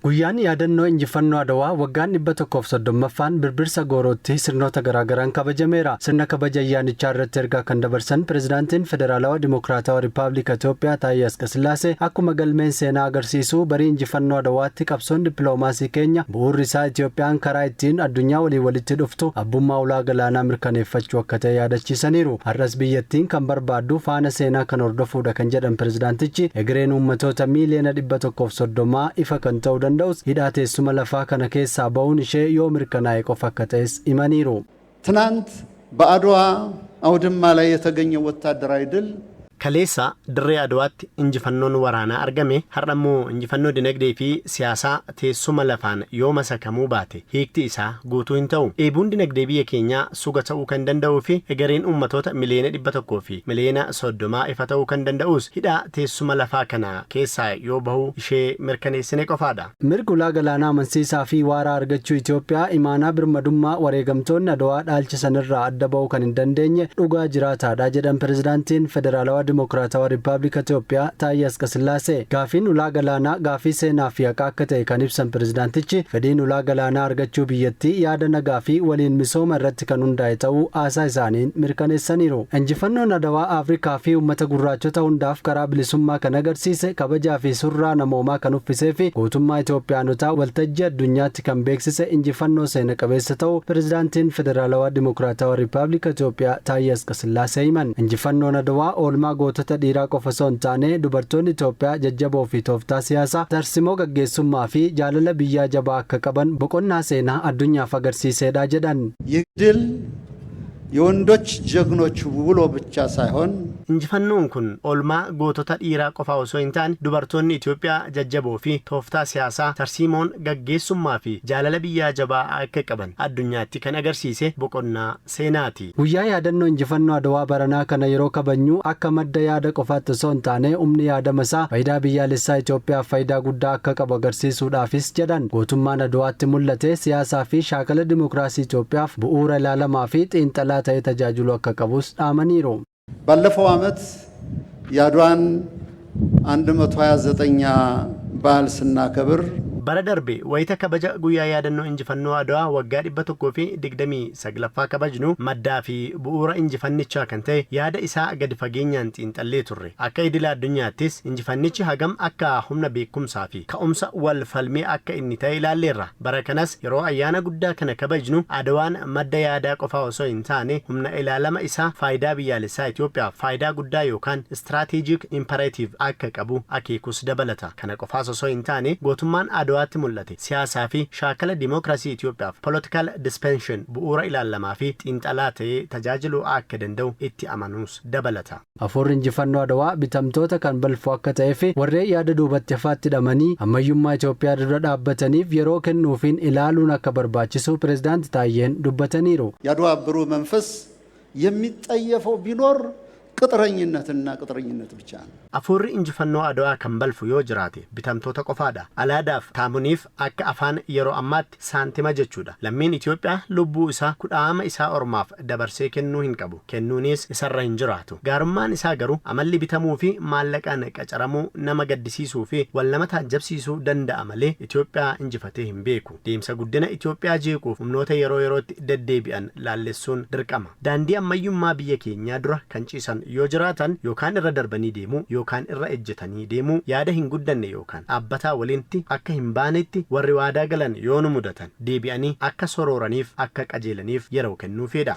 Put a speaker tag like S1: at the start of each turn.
S1: Guyyaan yaadannoo injifannoo Adawaa waggaan 130ffaan birbirsa goorootti sirnoota garaagaraan kabajameera. Sirna kabaja ayyaanichaa irratti ergaa kan dabarsan Pireezidaantiin Federaalawaa Dimokiraatawaa Rippaabilika Itoophiyaa Taayyaa Asqasillaasee akkuma galmeen seenaa agarsiisu barii injifannoo Adawaatti qabsoon dippiloomaasii keenya bu'uurri isaa Itoophiyaan karaa ittiin addunyaa walitti dhuftu abbummaa ulaa galaanaa mirkaneeffachuu akka ta'e yaadachiisaniiru. Har'as biyyattiin kan barbaaddu faana seenaa kan hordofuudha kan jedhan Pireezidaantichi egereen uummattoota miiliyoona 130 ifa kan ta'u hidhaa teessuma lafaa kana keessaa ba'uun ishee yoo mirkanaa'e qofa akka ta'es himaniiru.
S2: ትናንት በአድዋ አውድማ ላይ የተገኘው ወታደራዊ ድል
S3: Kaleessa dirree Adawaatti injifannoon waraanaa argame har'ammoo injifannoo dinagdee fi siyaasaa teessuma lafaan yoo masakamuu baate hiikti isaa guutuu hin ta'u. Eebuun dinagdee biyya keenyaa suga ta'uu kan danda'uu fi egereen uummattoota miliyoona 100 fi miliyoona 30 ifa ta'uu kan danda'us hidhaa teessuma lafaa kana keessaa yoo bahu ishee mirkaneessine qofaadha.
S1: Mirga ulaa galaanaa amansiisaa fi waaraa argachuu Itoophiyaa imaanaa birmadummaa wareegamtoonni Adawaa dhaalchisan irraa adda ba'uu kan hin dandeenye dhugaa jiraataadha jedhan Pireezidaantiin Federaalawaa Dimokiraatawaa Rippaabilika Itoophiyaa Taayyaa Asqasillaasee. Gaafiin ulaa galaanaa gaafii seenaa fi haqaa akka ta'e kan ibsan Pireezidaantichi fedhiin ulaa galaanaa argachuu biyyattii yaada nagaa fi waliin misooma irratti kan hundaa'e ta'uu haasaa isaaniin mirkaneessaniiru. Injifannoon Adawaa Afrikaa fi uummata gurraachota hundaaf karaa bilisummaa kan agarsiise kabajaa fi surraa namoomaa kan uffisee fi gootummaa Itoophiyaanotaa waltajjii addunyaatti kan beeksise injifannoo seena qabeessa ta'uu Pireezidaantiin Federaalawaa Dimokiraatawaa Rippaabilika Itoophiyaa Taayyaa Asqasillaasee himan. Injifannoon Adawaa oolmaa gootota dhiiraa qofa osoo hin taane dubartoonni Itoophiyaa jajjaboo fi tooftaa siyaasaa tarsimoo gaggeessummaa fi jaalala biyyaa jabaa akka qaban boqonnaa seenaa addunyaaf agarsiiseedha jedhan.
S2: ይህ ድል የወንዶች ጀግኖች ውሎ ብቻ ሳይሆን
S3: injifannoon kun oolmaa gootota dhiiraa qofa osoo hin taane dubartoonni Itoophiyaa jajjaboo fi tooftaa siyaasaa tarsimoon gaggeessummaa fi jaalala biyyaa jabaa akka qaban addunyaatti kan agarsiise boqonnaa seenaati.
S1: Guyyaa yaadannoo injifannoo Adawaa baranaa kana yeroo kabajnu akka madda yaada qofaatti osoo hin taane humni yaadama isaa faayidaa biyyaalessaa Itoophiyaaf faayidaa guddaa akka qabu agarsiisuudhaafis jedhan. Gootummaan Adawaatti mul'ate siyaasaa fi shaakala dimokiraasii Itoophiyaaf bu'uura ilaalamaa fi xiinxalaa ta'ee tajaajilu akka qabus dhaamaniiru.
S2: ባለፈው ዓመት የአድዋን 129ኛ በዓል ስናከብር
S3: bara darbe wayita kabaja guyyaa yaadannoo injifannoo Adawaa waggaa 129ffaa kabajnu maddaa fi bu'uura injifannichaa kan ta'e yaada isaa gadi fageenyaan xiinxallee turre. Akka idila addunyaattis injifannichi hagam akka humna beekumsaa fi ka'umsa wal falmee akka inni ta'e ilaalleerra. Bara kanas yeroo ayyaana guddaa kana kabajnu Adawaan madda yaadaa qofa osoo hin taane humna ilaalama isaa faayidaa biyyaalessaa Itoophiyaaf faayidaa guddaa yookaan strategic imperative akka qabu akeekus dabalata. Kana qofaas osoo hin taane gootummaan Adawaatti mul'ate siyaasaa fi shaakala dimokiraasii Itoophiyaaf political dispensation bu'uura ilaalamaa fi xiinxalaa ta'ee tajaajiluu akka danda'u itti amanuus dabalata.
S1: Afuurri injifannoo Adawaa bitamtoota kan balfu akka ta'ee fi warreen yaada duubatti hafaatti hidhamanii ammayyummaa Itoophiyaa dura dhaabbataniif yeroo kennuufiin ilaaluun akka barbaachisu Pireezidaanti Taayyeen dubbataniiru.
S2: የአድዋ ብሩህ መንፈስ የሚጠየፈው ቢኖር ቅጥረኝነትና ቅጥረኝነት ብቻ ነው.
S3: Afuurri injifannoo Adawaa kan balfu yoo jiraate bitamtoota qofaadha. Alaadaaf taamuniif akka afaan yeroo ammaatti saantima jechuudha. Lammiin Itoophiyaa lubbuu isaa kudhaama isaa ormaaf dabarsee kennuu hin qabu. Kennuunis isarra hin jiraatu. Gaarummaan isaa garuu amalli bitamuu fi maallaqaan qacaramuu nama gaddisiisuu fi wal nama taajjabsiisuu danda'a malee Itoophiyaa injifatee hin beeku. Deemsa guddina Itoophiyaa jeequuf humnoota yeroo yerootti deddeebi'an laallessuun dirqama. Daandii ammayyummaa biyya keenyaa dura kan ciisan yoo jiraatan yookaan irra darbanii deemuu yookaan irra ejjetanii deemuu yaada hin guddanne yookaan dhaabbataa walitti akka hin baanetti warri waadaa galan yoo nu mudatan deebi'anii akka sorooraniif akka qajeelaniif yeroo kennuufidha.